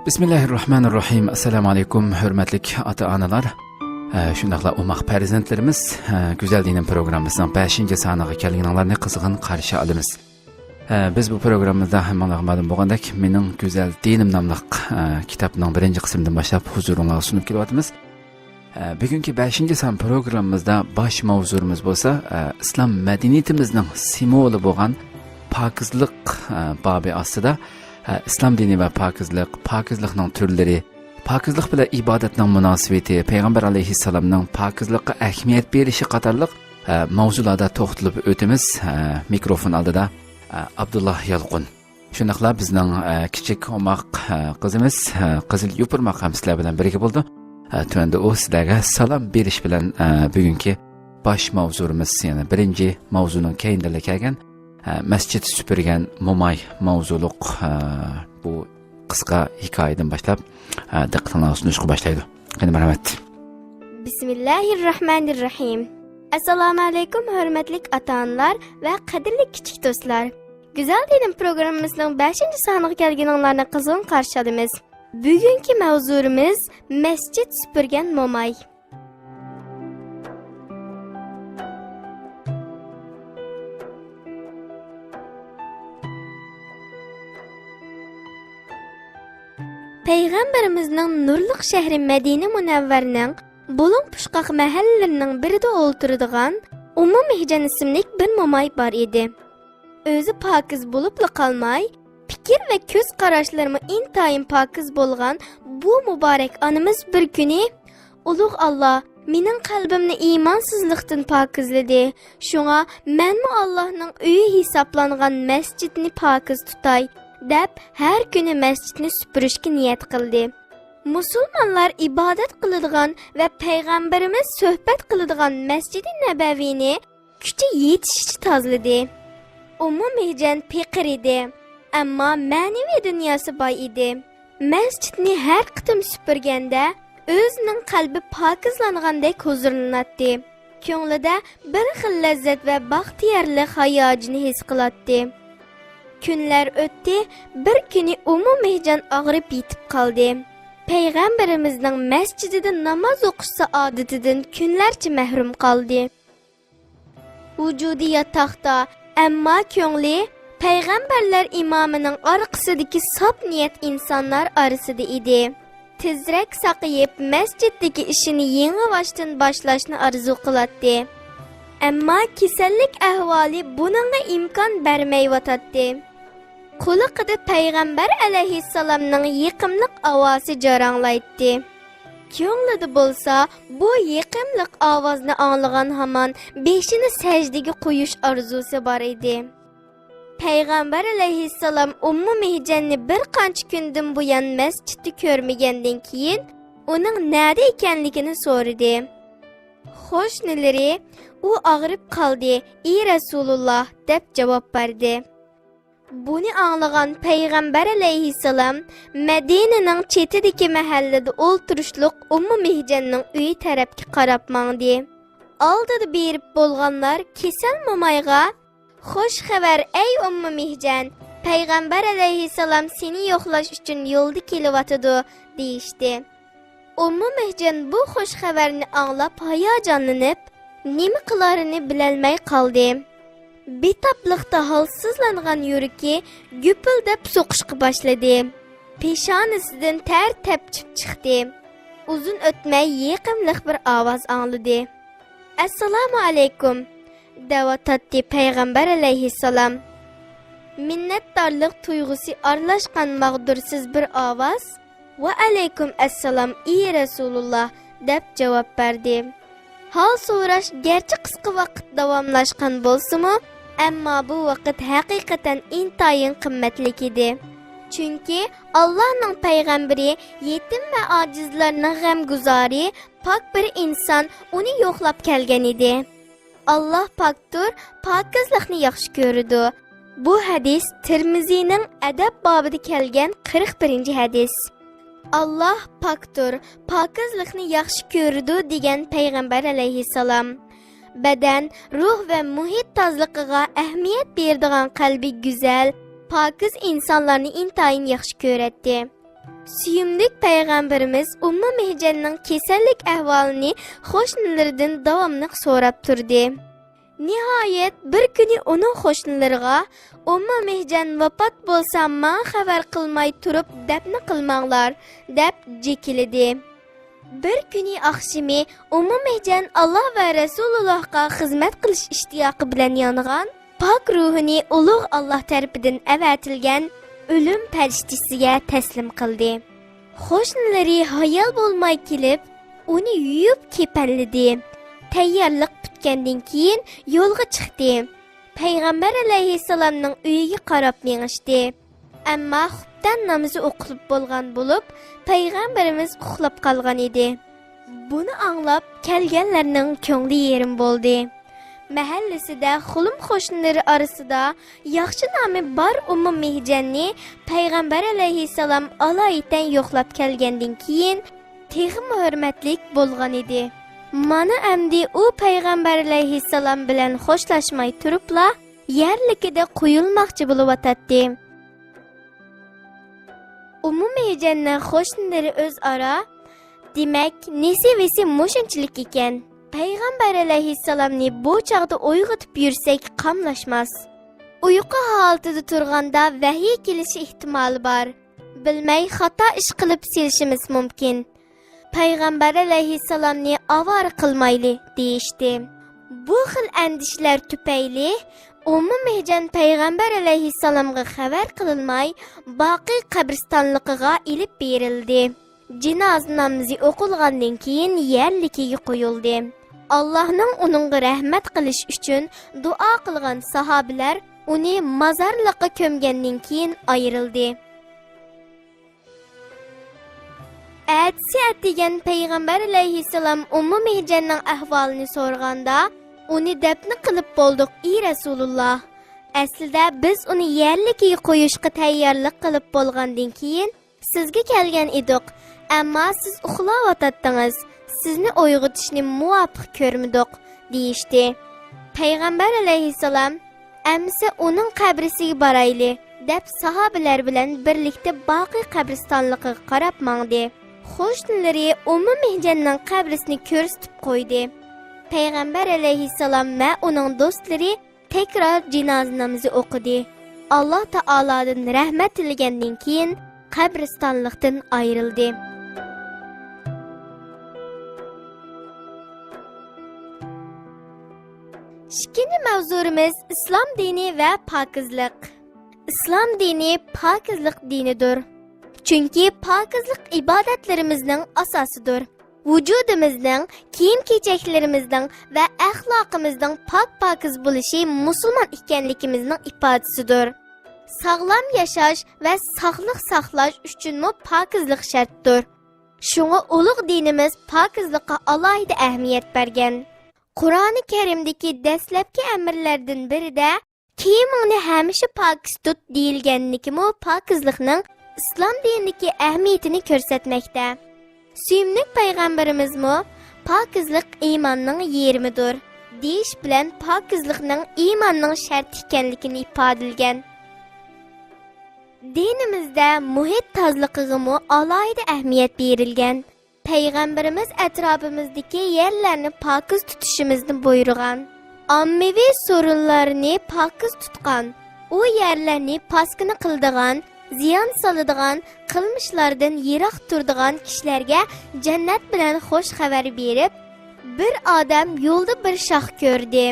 Bismillahirrahmanirrahim. Assalamu alaykum hürmetlik ata-analar. Şundaqla umaq farzandlarimiz Güzel Dinim programımızın 5-ci sanığı kelginlarını qızğın qarşı alımız. Biz bu programımızda malum bolğandak Mening Güzel Dinim namlıq kitapның 1-ci qismindən başlap huzurunuzga sunup kelyapmiz. Bugünkü 5-ci san programımızda baş mavzumuz bolsa İslam medeniyetimizning simvoli bolğan pokizlik babi ostida İslam dini ve pokizlikning turlari, pokizlik bilan ibodatning munosabati, Payg'ambar alayhissalomning pokizlikqa ahamiyat berishi qatorliq mavzularda to'xtalib o'tamiz. Mikrofon oldida Abdullah Yalqun. Shundaqla bizning kichik omaq qizimiz Qizil Yupurmaq ham sizlar bilan birga bo'ldi. Tuanda u sizlarga salom berish bilan bugungi bosh mavzumuz, ya'ni birinchi mavzuning keyinda kelgan masjid süpürgen Momay mavzuluq bu qisqa hikoyadan boshlab diqqatingizni sunishga boshlaydi. Qani marhamat. Bismillahirrahmanirrahim. Assalomu alaykum hurmatli ota-onalar va qadrli kichik do'stlar. Güzel Dinim programımızning 5-ci soniga kelganinglarni qizg'in qarshi olamiz. Bugungi mavzumuz masjid süpürgen Momay. Peygamberimizning nurliq shahri Madina Munavvarning bulung pushqaq mahallarining birida o'ltiradigan Mihjan ismli bir momay bor edi. O'zi pokiz bo'libla qolmay, fikr va ko'z qarashlarimi intayin pokiz bo'lgan bu muborak onamiz bir kuni Ulug' Alloh mening qalbimni iymonsizlikdan pokizladi. Shunga menmi Allohning uyi hisoblangan masjidni pokiz tutay deb har kuni masjidni supurishga niyat qildi. Musulmonlar ibodat qiladigan va payg'ambarimiz suhbat qiladigan Masjid-i Nabaviyni kuchi yetishicha tozaladi. Mihjan faqir edi, ammo ma'naviy dunyosi boy edi. Masjidni har qitim supurganda o'zining qalbi pokizlangandek huzurlanadi. Ko'nglida bir xil lazzat va baxtiyorlik hayojini his qiladi. Kunlar o'tdi, bir kuni Mihjan og'rib yetib qoldi. Payg'ambarimizning masjidida namoz o'qish saodatidan kunlarcha mahrum qoldi. Vujudi yotoqda, ammo ko'ngli payg'ambarlar imomining orqasidagi sop niyat insonlar orasida edi. Tezroq saqiyib masjiddagi ishini yengil boshlashni orzu qiladi. Ammo kasallik ahvoli buningga imkon bermayotdi. Quliqida payg'ambar alayhissalomning yiqimliq ovozi jaranglaydi. Ko'nglida bo'lsa, bu yiqimliq ovozni anglagan hamon beshini sajdaga qo'yish orzusi bor edi. Payg'ambar alayhissalom Mihjanni bir qancha kundan buyon masjidda ko'rmagandan keyin uning nada ekanligini so'radi. Qo'shnilari u og'rib qoldi, "Ey Rasululloh" deb javob berdi. Buni anglagan payg'ambar alayhissalom Madinaning chetidagi mahallada o'ltirishliq Mihjanning uyi tarafga qarab mangdi. Oldida berib bo'lganlar kasal momayga "Xush xabar ey Mihjan, payg'ambar alayhissalom seni yo'qlash uchun yo'lda kelyotidi" deyishdi. Mihjan bu xush xabarni anglab hayajonlanib, nima qilarini bilolmay qoldi. Betaplıqda halsizlangan yuragi gupildab so'qishga boshladi. Peshonasidan ter tepchib chiqdi. Uzun o'tmay yiqimliq bir ovoz angladi. "Assalomu alaykum" da'vatati payg'ambar alayhissalom. Minnatdorlik tuyg'usi aralashgan mag'dursiz bir ovoz "Va alaykum assalom ey Rasululloh" deb javob berdi. Hal so'rash garchi qisqa vaqt davomlashgan bo'lsa-mu, ammo bu vaqt haqiqatan intayin qimmatli edi. Chunki Allohning payg'ambari yetim va ojizlarning g'amguzori pok bir inson uni yo'qlab kelgan edi. Alloh pokdir, pokizlikni yaxshi ko'radi. Bu hadis Tirmizining adab bobida kelgan 41-hadis. Allah pokdir, pokizlikni yaxshi ko'radi degan payg'ambar alayhissalom. Badan, ruh va muhit tozaligiga ahamiyat beradigan qalbi go'zal, pokiz insonlarni intayin yaxshi ko'radi. Suyumlik Peygamberimiz Ummu Mihjanning kasallik ahvolini qo'shnilaridan davomli so'rab turdi. Nihoyat bir kuni uning qo'shnilariga Ummu Mihjan vafot bo'lsa, men xabar qilmay turib dafn qilmanglar deb jekildi. Bir kuni oqshimi Ummu Mihjan Alloh va Rasulullohga xizmat qilish ishtiyoqi bilan yongan, pok ruhini ulug' Alloh tarafidan avatilgan o'lim farishtasiga taslim qildi. Qo'shnilari hayal bo'lmay kelib, uni yuyib kepanladi. Tayyorlik bitgandan keyin yo'lga chiqdi. Payg'ambar alayhissalomning uyiga qarab mengishdi. Ammo xubdan namozi o'qilib bo'lgan bo'lib, payg'ambarimiz uxlab qolgan edi. Buni anglab kelganlarning ko'ngli yerim bo'ldi. Mahallasida xulum qo'shnilari orasida yaxshi nomi bor Ummu Mihjanni payg'ambar alayhissalom alaydan yo'qlab kelgandan keyin texim hurmatlik bo'lgan edi. Mana endi u payg'ambar alayhissalom bilan xo'shlashmay turibla yerlikida qo'yilmoqchi bo'lib o'tadi. Ummu Mihjanning qo'shnilari o'zaro demak nesivisi mushunchalik ekan. Payg'ambar alayhissalomni bu chaqda uyg'otib yursak qamlashmas. Uyqu holatida turganda vahiy kelishi ehtimoli bor. Bilmay xato ish qilib silishimiz mumkin. Payg'ambar alayhissalomni avor qilmayli deyishdi. Bu xil andishlar tufayli Ummu Mihjan payg'ambar alayhissalomga xabar qilinmay boqiy qabristonligiga ilib berildi. Jinoz namozi o'qilgandan keyin yerligiga qo'yildi. Allohning uningga rahmat qilish uchun duo qilgan sahobalar uni mazarliqqa ko'mgandan keyin ayrildi. Atsi degan payg'ambar alayhissalom Ummu Mihjanning ahvolini so'raganda, uni dafn qilib bo'ldik, ey Rasululloh. Aslida biz uni yerligiga qo'yishga tayyorlik qilib bo'lgandan keyin sizga kelgan edik. Ammo siz uxlab o'tdingiz. Sizni uyg'otishni muvofiq ko'rmadik, deyishdi. Payg'ambar alayhissalom, "Amsa uning qabrisiga borayli" deb sahobalar bilan birlikda boqiy qabristonligiga qarab mangdi. Qo'shnilari Ummu Mihjanning qabrisini ko'rsatib qo'ydi. Payg'ambar alayhissalom va uning do'stlari tekrar jinoza namozi o'qidi. Alloh taolodan rahmat tilagandan keyin qabristonlikdan ayrildi. İkinci mavzurimiz İslam dini ve pakizlik. İslam dini pakizlik dinidir. Çünkü pakizlik ibadetlerimizin asasıdır. Vücudumuzun, kiyim-kechaklerimizin ve ahlakımızın pakiz buluşu Müslüman ekanligimizning ifodasidir. Sağlam yaşaş ve sağlık saqlash uchunmu pakizlik şartdır. Şuna ulug' dinimiz pakizlikka alohida ahamiyat bergan. Qur'oni Karimdagi dastlabki amirlardan birida kiyimingni hamisha pokiz tut deyilganligi pokizlikning islom dinidagi ahamiyatini ko'rsatmoqda. Suyimlik payg'ambarimizmi pokizlik iymonning yerimidir deyish bilan pokizlikning iymonning shart ekanligini ifodalagan. Dinimizda muhit tozaligiga alohida ahamiyat berilgan. Payg'ambarimiz atrofimizdagi yerlarni pokiz tutishimizni buyurgan. Ommaviy sorunlarni pokiz tutgan, u yerlarni paskina qildigan, ziyon soladigan, qilmishlardan yiroq turadigan kishilarga jannat bilan xush xabar berib, bir odam yo'lda bir shox ko'rdi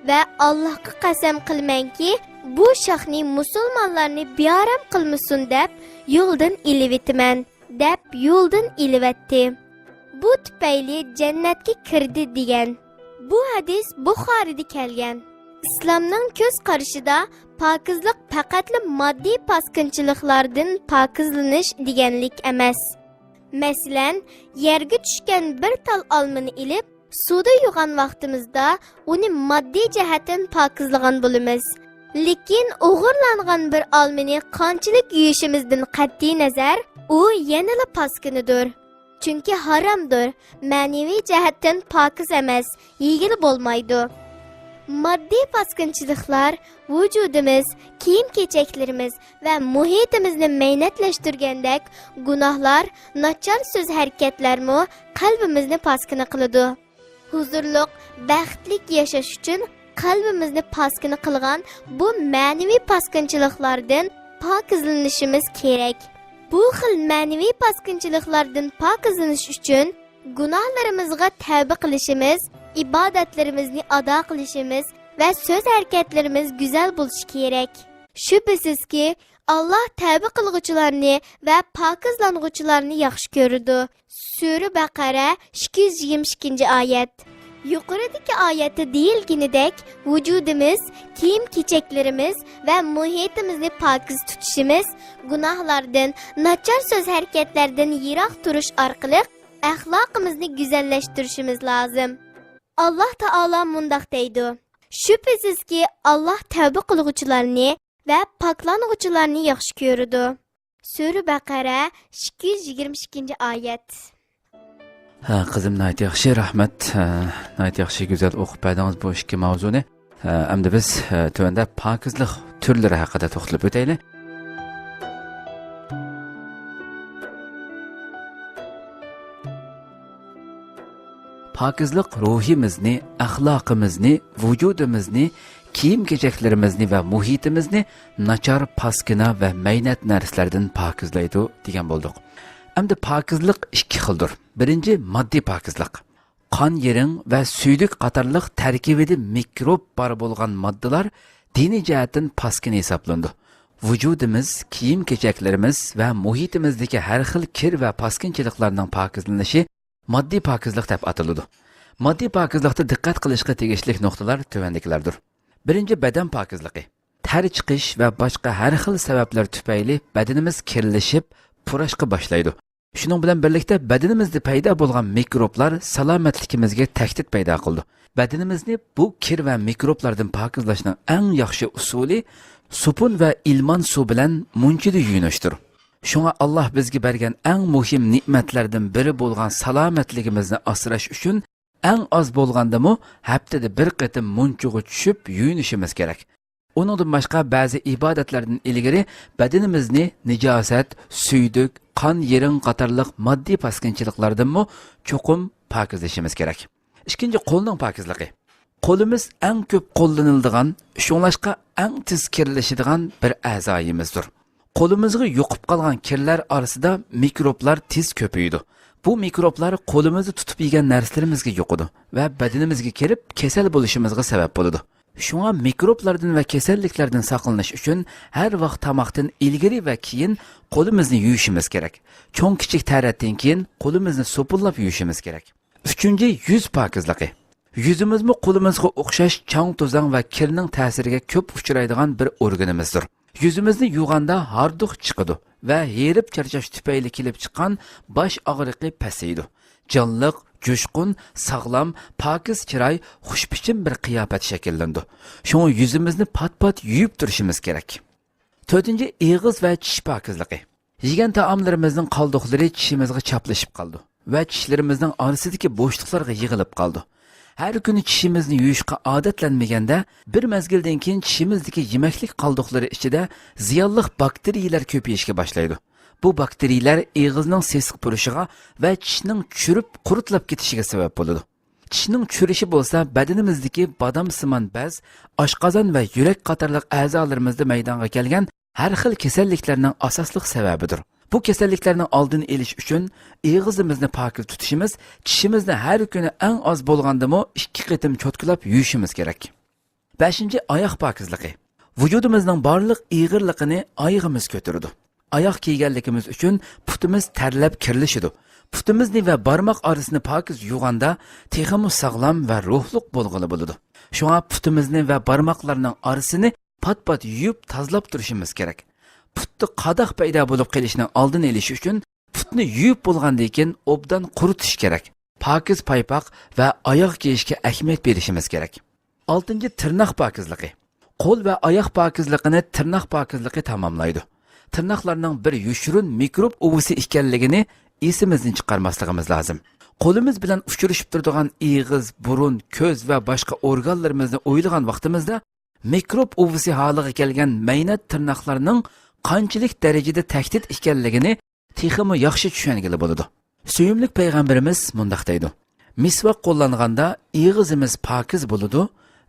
va Allohga qasam qilmanki, bu shoxni musulmonlarni bearam qilmasin deb yo'ldan ilib etaman deb yo'ldan ilivatdi. Bu tufayli jannatga kirdi degan. Bu hadis Buxoriyda kelgan. İslamning ko'z qarashida pokizlik faqatli moddiy paskinchiliklardan pokizlanish deganlik emas. Masalan, yerga tushgan bir tal olmani ilib, suvda yuvgan vaqtimizda uni moddiy jihatdan pokizlagan bo'lamiz. Lekin o'g'irlangan bir olmani qanchalik yuyishimizdan qat'iy nazar, u yanada paskinidir. Çünkü haramdır, ma'naviy jihatdan pokiz emas, yegili bo'lmaydi. Maddi pasqınçılıqlar vücudumuz, kiyim-kechaklarimiz və muhitimizni meynetleştirgendek günahlar, nachar söz hareketlermi qalbimizni paskını qiladi. Huzurluq, baxtlik yaşaş üçün qalbimizni paskını qilgan bu ma'naviy pasqınçılıqlardan pokizlanishimiz kerak. Bu xil ma'naviy pasqınçılıqlardan pokizlanish uchun gunohlarimizga tavba qilishimiz, ibodatlarimizni ado qilishimiz va so'z harakatlarimiz go'zal bo'lishi kerak. Shubhisizki, Allah tavba qilguvchilarni va pokizlanguvchilarni yaxshi ko'radi. Sura Baqara 222-oyat. Yuqoridagi oyatda deyilganidek, vücudimiz, kiyim-kechaklarimiz va muhitimizni pokiz tutishimiz, gunohlardan, nachar so'z harakatlardan yiroq turish orqali axloqimizni go'zallashtirishimiz lozim. Allah Taala mundaq deydi: Shubhisizki, Allah tavba qilguvchilarni va poklanguvchilarni yaxshi ko'radi. Sura Baqara 222-oyat. Qizim nayt yaxshi, rahmat. Nayt yaxshi güzel o'qib berdingiz bu ikki mavzuni. Endi biz tövəndə pokizlik turlari haqida to'xtalib o'taylik. Pokizlik ruhimizni, axloqimizni, vücudimizni, kiyim-kechaklarimizni va muhitimizni nachar, paskina va maynat narsalardan pokizlaydi degan bo'ldik. Endi pokizlik ikki xildir. Birinchi moddiy pokizlik. Qon yering va suydik qatorliq tarkibida mikrob bor bo'lgan moddalar diniy jihatdan paskin hisoblandi. Vücudimiz, kiyim-kechaklarimiz va muhitimizdagi har xil kir va paskinchiliklarning pokizlanishi moddiy pokizlik deb ataladi. Moddiy pokizlikda diqqat qilishga tegishli nuqtalar tovandagilardir. Birinchi badan pokizligi. Ter chiqish va boshqa har xil sabablar tufayli badanimiz kirlashib, purashqa boshlaydi. Shuning bilan birlikda badanimizda paydo bo'lgan mikroblar salomatligimizga tahdid paydo qildi. Badanimizni bu kir va mikroblardan pokizlashning eng yaxshi usuli supun va ilmon suv bilan munchida yuyinishdir. Shunga Allah bizga bergan eng muhim ne'matlardan biri bo'lgan salomatligimizni asrash uchun eng oz bo'lgandimi haftada bir qatim munchuga tushib yuyinishimiz kerak. Onundan boshqa ba'zi ibodatlardan ilgari badanimizni nijosat, suydik, qon yering qatorliq moddiy paskinchiliklardanmi cho'qim pokizlashimiz kerak. Ikkinchi qo'lning pokizligi. Qo'limiz eng ko'p qo'llaniladigan, shunlashqa eng tez kirlashadigan bir a'zoyimizdir. Qo'limizga yo'qib qolgan kirlar orasida mikroblar tez ko'paydi. Bu mikroblar qo'limizni tutib yegan narsalarimizga yo'qidi va badanimizga kirib kasal bo'lishimizga sabab bo'ladi. Shunga mikroblardan va kasalliklardan saqlanish uchun har vaqt tomoqdan ilgari va keyin qo'limizni yuvishimiz kerak. Cho'ng kichik taratdan keyin qo'limizni so'pillab yuvishimiz kerak. Uchinchi yuz pokizligi. Yuzimizmi qo'limizga o'xshash chang to'zang va kirning ta'siriga ko'p uchraydigan bir organimizdir. Yuzimizni yuvganda harduq chiqadi va herib charchash tufayli kelib chiqqan bosh og'riqi pasaydi. Jonliq, jo'shqin, sog'lom, pokiz chiroy, xushbichim bir qiyofat shakllandi. Shunga yuzimizni pat-pat yuvib turishimiz kerak. 4-chi og'iz va tish pokizligi. Yegan taomlarimizning qoldiqlari tishimizga chaplashib qoldi va tishlarimizning orasidagi bo'shliqlarga yig'ilib qoldi. Her kuni tishimizni yuyishga odatlanmaganda bir mezgildan keyin tishimizdagi yemaklik qoldiqlari ichida ziyonli bakteriyalar ko'payishga boshlaydi. Bu bakteriyalar og'izning sesiq purishiga va tishning churib quritlab ketishiga sabab bo'ladi. Tishning churishi bo'lsa badanimizdagi badamsimon bez, oshqozon va yurak qatorliq a'zolarimizda maydonga kelgan har xil kasalliklarning asosli sababidir. Bu kasalliklarning oldini olish uchun og'zimizni pokiz tutishimiz, tishimizni har kuni eng oz bo'lgandimi 2 qatim cho'tkilab yuvishimiz kerak. 5-chi oyoq pokizligi. Vücudimizning barliq og'irligini oyog'imiz ko'taradi. Oyoq kiyganligimiz uchun putimiz tarlab kirlashidi. Putimizni va barmoq orasini pokiz yuvganda texmi sog'lom va ruhliq bo'lg'ili bo'ladi. Shunga putimizni va barmoqlarning orasini pat-pat yuvib tozalab turishimiz kerak. Putni qadoq paydo bo'lib qolishining oldini olish uchun putni yuvib bo'lgandan keyin obdan quritish kerak. Pokiz paypoq va oyoq kiyishga ahamiyat berishimiz kerak. 6-chi tirnoq pokizligi. Qo'l va oyoq pokizligini tirnoq pokizligi tamomlaydi. Tirnoqlarning bir yushurun mikrob uvusi ekanligini esimizdan chiqarmasligimiz lozim. qo'limiz bilan uchirishib turadigan ig'iz, burun, ko'z va boshqa organlarimizni o'ylagan vaqtimizda mikrob uvisi holiga kelgan maynat tirnoqlarning qanchalik darajada tahdid ekanligini texmi yaxshi tushungili bo'ladi. Suyimli payg'ambarimiz mundaq deydi: misvaq qo'llanganda ig'izimiz pokiz bo'ladi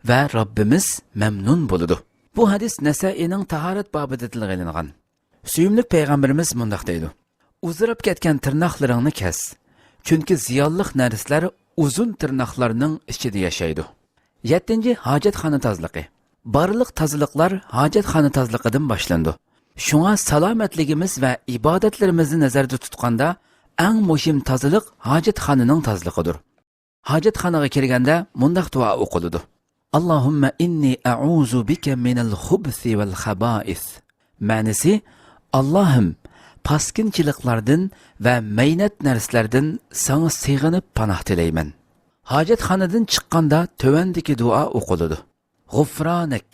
va Robbimiz mamnun bo'ladi. Bu hadis Nasaining tahorat bobida tilga olingan. Suyimli payg'ambarimiz mundaq deydi: uzrab ketgan tirnoqlaringni kes, chunki ziyonli narsalar uzun tirnoqlarning ichida yashaydi. 7. Hojatxona tozaligi. Barliq tozaliqlar hojatxona tozaligidan boshlandi. Shunga salomatligimiz va ibodatlarimizni nazarda tutganda eng muhim tozalik hojatxonaning tozaligidir. Hojatxonaga kirganda mundaq duo o'qiladi: Allohumma inni a'uzu bika minal xubsi val xaba'is. Ma'nisi: Allohim, paskinchiliklardan va maynat narsalardan sana sig'inib panoh tilayman. Hojatxonadan chiqqanda tövandagi duo o'qiladi: G'ufronak,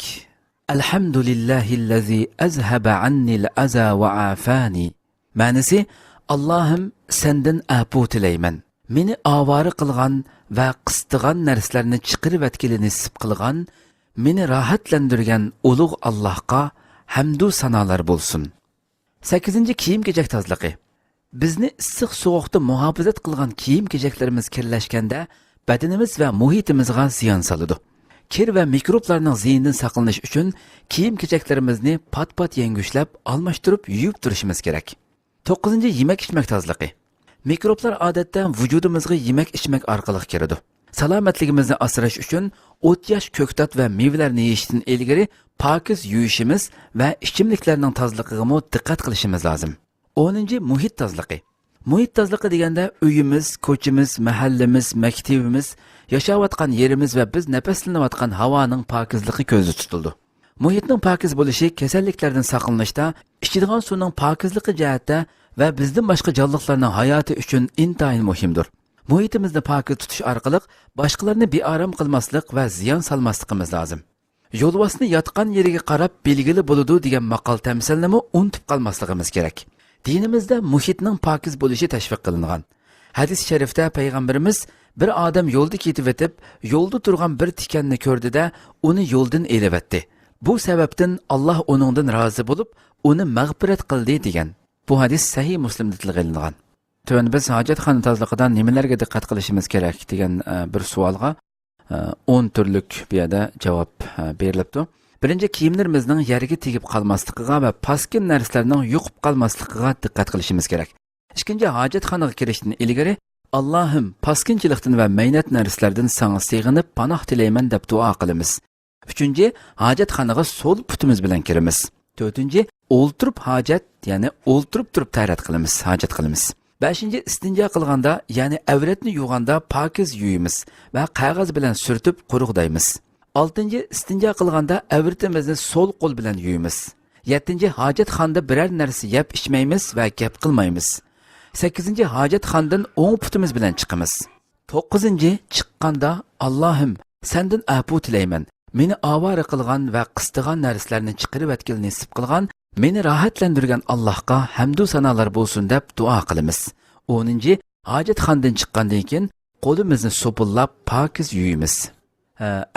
alhamdulillahillazi azhaba annil aza va afani. Ma'nisi: Allohim, sendan afu tilayman. Meni avori qilgan va qistig'an narsalarni chiqarib atkili nisib qilgan, meni rohatlantirgan ulug' Allohga hamdu sanolar bo'lsin. 8. Kiyim-kechak tozaligi. Bizni issiq sovuqda muhofazat qilgan kiyim-kechaklarimiz kirlashganda badanimiz va muhitimizga ziyon soladi. Kir va mikroblarning ziyinidan saqlanish uchun kiyim-kechaklarimizni pat-pat yengushlab, almashtirib yuvib turishimiz kerak. 9. Yemak-ichmak tozaligi. Mikroblar odatda vujudimizga yemak-ichmak orqali kiradi. Salomatligimizni asrash uchun o't-yash, ko'ktat va mevalarni yeyishdan ilgari pokiz yuvishimiz va ichimliklarning tozaligiga diqqat qilishimiz lozim. 10. Muhit tozaligi. Muhit tozaligi deganda uyimiz, ko'chimiz, mahallamiz, maktabimiz, yashayotgan yerimiz va biz nafaslanayotgan havoning pokizligi ko'zda tutildi. Muhitning pokiz bo'lishi kasalliklardan saqlanishda, ichadigan suvning pokizligi jihatda va bizdan boshqa jonliqlarning hayoti uchun intayin muhimdir. Muhitimizni pokiz tutish orqali boshqalarni beorom qilmaslik va ziyon solmasligimiz lozim. Yo'lbosni yotgan yeriga qarab belgili bo'ladi degan maqol tamsilni unutib qolmasligimiz kerak. Dinimizda muhitning pokiz bo'lishi tashviq qilingan. Hadis sharifda payg'ambarimiz bir odam yo'lda ketib o'tib, yo'lda turgan bir tikanni ko'rdida, uni yo'ldan elib bu sababdan Alloh uningdan rozi bo'lib, uni mag'firat qildi degan. Bu hadis Sahih Muslimda tilga olingan. Tuvan biz hojatxona tozaligidan nimalarga diqqat qilishimiz kerak degan bir savolga 10 turlik bu yerda javob berilibdi. Birinchi, kiyimlarimizning yerga tegib qolmasligiga va paskin narsalarning yo'qib qolmasligiga diqqat qilishimiz kerak. Ikkinchi, hojatxonaga kirishdan ilgari Allohim, paskinchilikdan va maynat narsalardan sana sig'inib panoh tilayman deb duo qilamiz. Uchinchi, hojatxonaga so'l putimiz bilan kiramiz. To'rtinchi, o'ltirib hojat, ya'ni o'ltirib turib tarat qilamiz, hojat qilamiz. 5. istinjo qilganda, ya'ni avratni yuvganda pokiz yuyimiz va qog'oz bilan surtib quruqdaymiz. 6. istinjo qilganda avratimizni so'l qo'l bilan yuyimiz. 7. hojatxonada biror narsa yeb ichmaymiz va gap qilmaymiz. 8. hojatxonadan o'ng putimiz bilan chiqamiz. 9. chiqqanda Allohim, sendan afu tilayman. Meni avora qilgan va qistig'an narsalarni chiqarib atkil nisib qilgan, meni rohatlantirgan Allohga hamdu sanolar bo'lsin deb duo qilamiz. 10. hojatxonadan chiqqandan keyin qo'limizni so'pillab pokiz yuyimiz.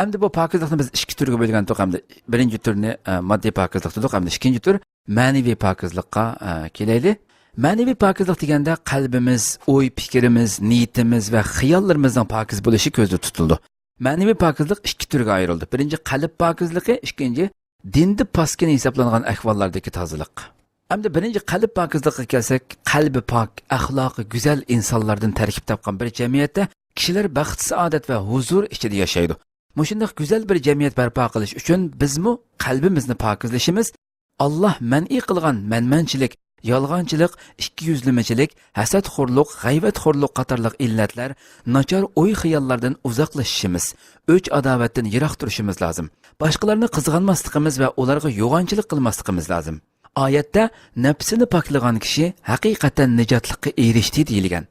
Endi bu pokizlikni biz ikki turga bo'lgan to'qamda. Birinchi turni moddiy pokizlik dedik, hamda ikkinchi tur ma'naviy pokizlikqa kelaylik. Ma'naviy pokizlik deganda qalbimiz, o'y, fikrimiz, niyatimiz va xiyollarimizning pokiz bo'lishi ko'zda tutildi. Ma'naviy pokizlik ikki turga ayrildi. Birinchi qalb pokizligi, ikkinchi dinda paskin hisoblangan ahvollardagi tozalik. Hamda birinchi qalb pokizligiga kelsak, qalbi pok, axloqi go'zal insonlardan tarkib topgan bir jamiyatda kishilar baxt, saodat va huzur ichida yashaydi. Mushundaq go'zal bir jamiyat barpo qilish uchun bizmi qalbimizni pokizlashimiz, Alloh man'iy qilgan manmanchilik, yolg'onchilik, ikkiyuzlamachilik, hasadxo'rlik, g'ayvatxo'rlik qatorliq illatlar, nachar o'y-xiyollardan uzoqlashishimiz, o'ch adovatdan yiroq turishimiz lozim. Boshqalarni qizg'anmasligimiz va ularga yo'g'onchilik qilmasligimiz lozim. Oyatda nafsini poklagan kishi haqiqatan nijotlikka erishdi deyilgan.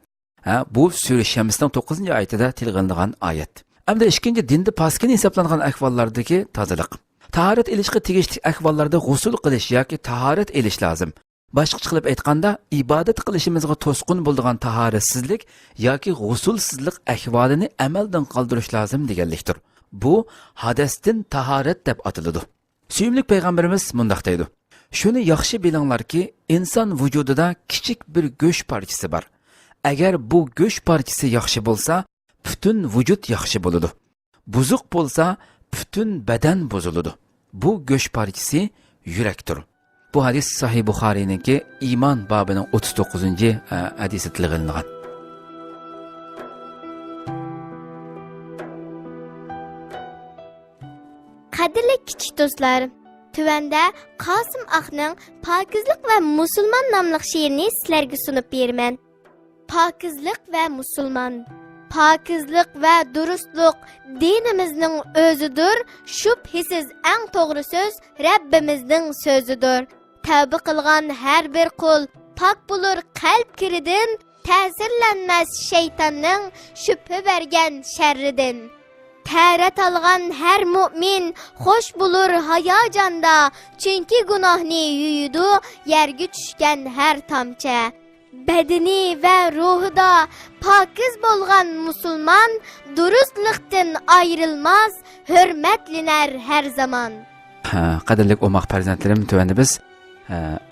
Bu Sura Shamsning 9-oyatida tilg'anilgan oyat. Hamda ikkinchi, dinda paskin hisoblangan ahvollardagi tozalik. Tahorat elishga tegishli ahvollarda g'usul qilish yoki tahorat elish lozim. Boshqacha qilib aytganda, ibodat qilishimizga to'sqin bo'lgan tahoratsizlik yoki g'usulsizlik ahvolini amaldan qoldirish lozim deganlikdir. Bu hadasdan tahorat deb atiladi. Suyimli payg'ambarimiz mundaq deydi: "Shuni yaxshi bilinglarki, inson vujudida kichik bir go'sht parchasi bor. Agar bu go'sht parchasi yaxshi bo'lsa, butun vujud yaxshi bo'ladi. Buzuq bo'lsa, butun badan buziladi. Bu go'sht parchasi yurakdir." Bu hadis Sahih Buxoriyninki iymon bobining 39-hadisi tilg'ilingan. Qadrli kichik do'stlar, tuvanda Qosim Aqning Pokizlik va musulmon nomli she'rini sizlarga sunib beraman. Pokizlik va musulmon. Pokizlik va durustlik dinimizning o'zidir. Shubhisiz eng to'g'ri so'z Rabbimizning so'zidir. Tavba qilgan har bir qul pok bo'lur qalb kiridan, ta'sirlanmas shaytonning shubha bergan sharridan. Tarat algan her mu'min hoş bulur hayajonda, çünkü günahni yuyudu yerga tushgan her tamça. Bedeni ve ruhida pakiz bo'lgan musulmon durustlikdan ayrılmaz, hürmetliner her zaman. Qadrli o'moq farzandlarim, tuvanda biz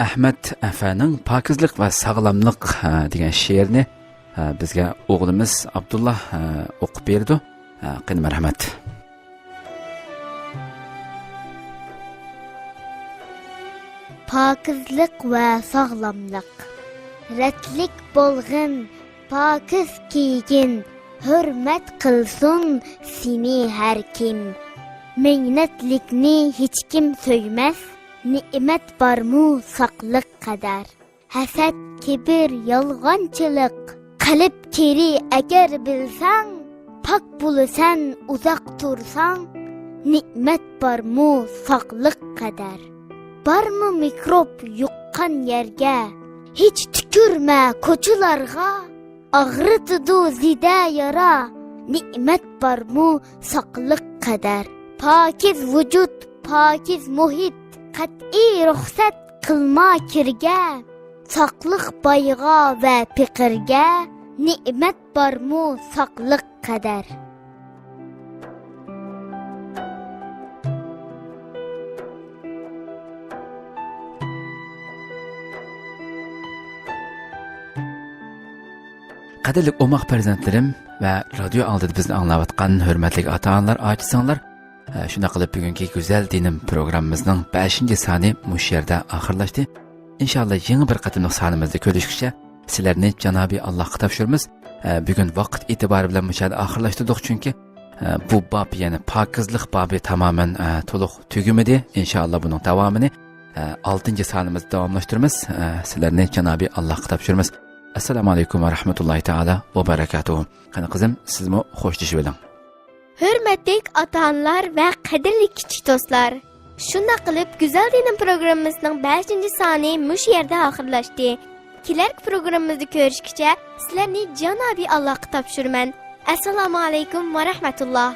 Ahmad Afaning Pokizlik va sog'lomlik degan she'rni bizga o'g'limiz Abdullah o'qib berdi. Qani marhamat. Pokizlik va sog'lomlik. Ratlik bo'lg'in, pokiz kiygin, hurmat qilsin seni har kim. Mehnatlikni hech kim so'ymas, ne'mat bormu saqliq qadar. Hasad, kibr, yolg'onchilik qilib kiri agar bilsang, pak bulasan uzoq tursang, ne'mat bormu saqliq qadar. Bormi mikrob yuqqan yerga, hech tükürme ko'chalarga, og'ritidu zida yara, ne'mat bormu saqliq qadar. Pokiz vujud, pokiz muhit, qat'iy ruxsat qilma kirga, saqliq boyga va fiqirga, ne'mat bormu saqliq qadar. Qadrli o'moq farzandlarim va radio oldida bizni anglayotgan hurmatli ota-onalar, ochisanlar, shuna qilib bugungi go'zal dinim programmamizning 5-soni mush yerda oxirlashdi. Inshaalloh yangi bir qatimliq sonimizda ko'rishguncha sizlarni Janobi Allohga topshiramiz. Bugun vaqt e'tibori bilan mushada oxirlashtirdik, chunki bu bob, ya'ni pokizlik bobi tamoman to'liq tugimidi. Inshaalloh buning davomini 6-sonimizda davomlashtiramiz. Sizlarni Janobi Allohga topshiramiz. Assalomu alaykum va rahmatullohi taala va barakatuh. Qani qizim, sizmi xo'shlashib oling. Hürmetli ota-onalar ve qadrli kichik do'stlar, shunda qilib Güzel Dinim programmamizning 5-soni mush yerda oxirlashdi. Kelarki programmamizda ko'rishguncha sizlarni Janobi Allohga topshiraman. Assalomu alaykum va rahmatulloh.